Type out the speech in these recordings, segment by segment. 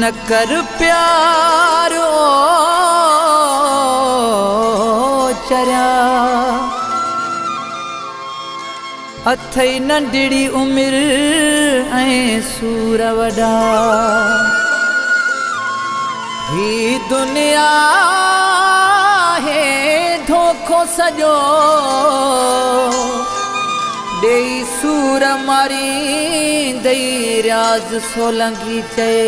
न कर प्यार ओ चरिया अथई नंढड़ी उमिरि ऐं सूर वॾा ही दुनिया है धोखो सॼो ॾेई सूर मारींदई रियाज़ सोलंगी चए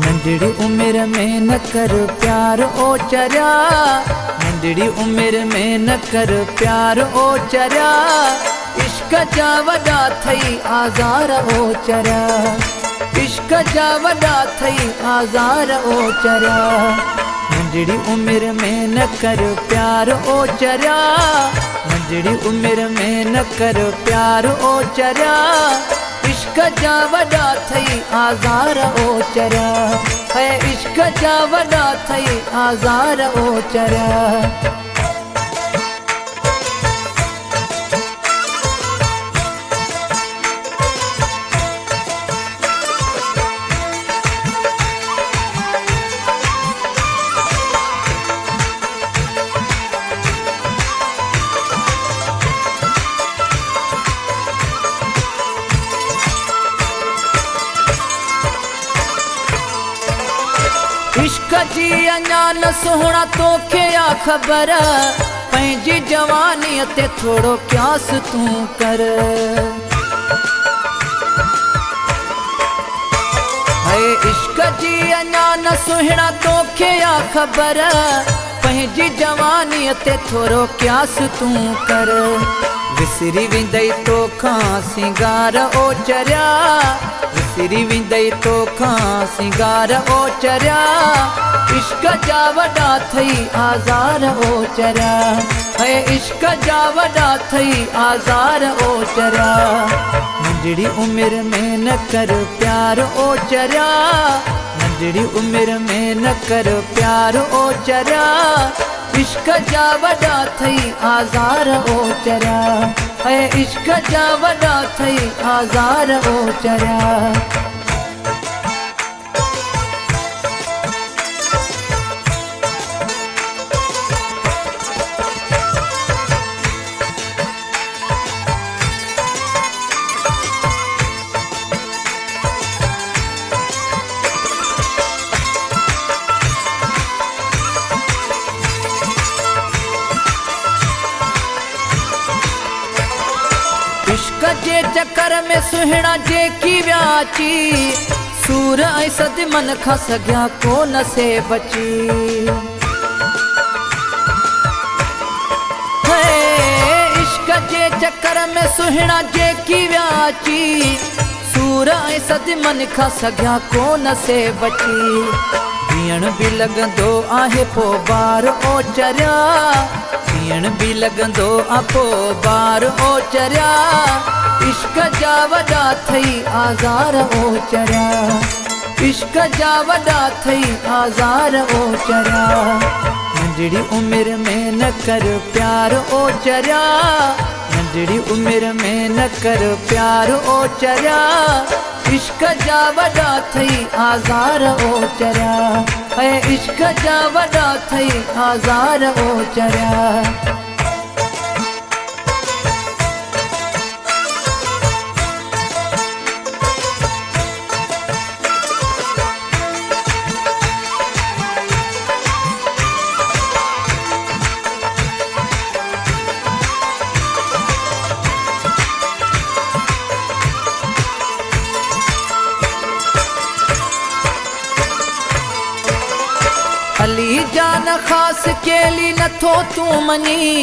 नंढड़ी उमिरि में न कर प्यार ओ चरिया नंढड़ी उमिरि में न कर प्यार ओ चरिया इश्क जा वॾा थई आज़ार ओ चरिया इश्क जा वॾा थई आज़ार ओ चरिया नंढड़ी उमिरि में न कर प्यार ओ चरिया नंढड़ी उमिरि में न कर प्यार ओ चरिया इश्क जा वॾा थई आज़ार ओ चरिया है इश्क जा वॾा थई आज़ार ओ चरिया इश्क जी अञा न सुहिणा तोखे आ ख़बर पंहिंजी जवानीअ ते थोरो क़यास तूं कर है इश्क जी अञा न सुहिणा तोखे आ ख़बर पंहिंजी जवानीअ ते थोरो क़यास तूं कर विसरी वेंदई तोखां सिंगार ओ चरिया विसरी वेंदई तोखां सिंगार ओ चरिया इश्क जा वॾा थई आज़ार ओ चरिया है इश्क जा वॾा थई आज़ार ओ चरिया नंढड़ी उमिरि में न कर प्यार ओ चरिया नंढड़ी उमिरि में न कर प्यार ओ चरिया इश्क जा वॾा थई आज़ार ओ चरिया है इश्क जा वॾा थई आज़ार ओ चरिया इश्क जे चक्कर में सुहिणा जेकी व्याची सूर ऐं सदमन खां सघिया कोन से बची इश्क जे चक्कर में सुहिणा जेकी व्याची सूर ऐं सदमन खां सघिया कोन से बची जीअण बि लॻंदो आहे पोइ बार ओ चरिया जीअण बि लॻंदो आहे पोइ बार ओ चरिया इश्क जा वॾा थई आज़ार ओ चरिया इश्क जा वॾा थई आज़ार ओ चरिया नंढड़ी उमिरि में न कर प्यार ओ चरिया नंढड़ी उमिरि में न कर प्यार ओ चरिया इश्क जा वॾा थई आज़ार ओ चरिया है इश्क जा वॾा थई आज़ार ओ चरिया अली जान ख़ास केली नथो तूं मनी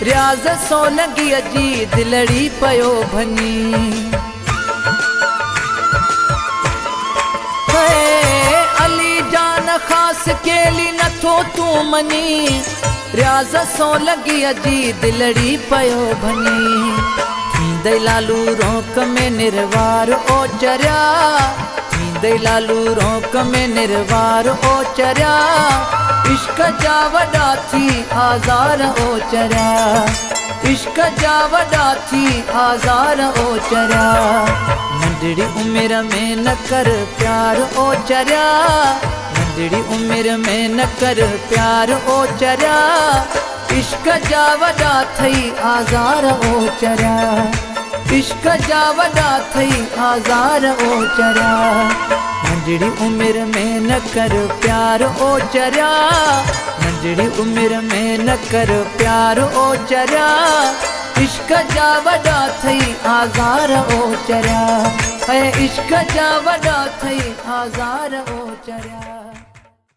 रियाज़ सोलंगीअ जी दिलड़ी पयो भनी केली नथो तू मनी, रियाज़ सो लगी अजी दिलड़ी पयो भनी। थींदई लालू रोक में निर्वार ओ चरिया, थींदई लालू रोक में निर्वार ओ चरिया। इश्क जा वॾा थी आज़ार ओ चरिया, इश्क जा वॾा थी आज़ार ओ चरिया। नंढड़ी उम्र में न कर प्यार ओ चरिया, नंढड़ी उम्र में न कर प्यार ओ चरिया। इश्क जा वॾा थई आज़ार ओ चरिया, इश्क जा वॾा थई आज़ार ओ चरिया। नंढड़ी उम्र में न कर प्यार ओ चरिया, नंढड़ी उम्र में न कर प्यार ओ चरिया। इश्क जा वॾा थई आज़ार ओ चरिया, इश्क जा वॾा थई आज़ार ओ चरिया।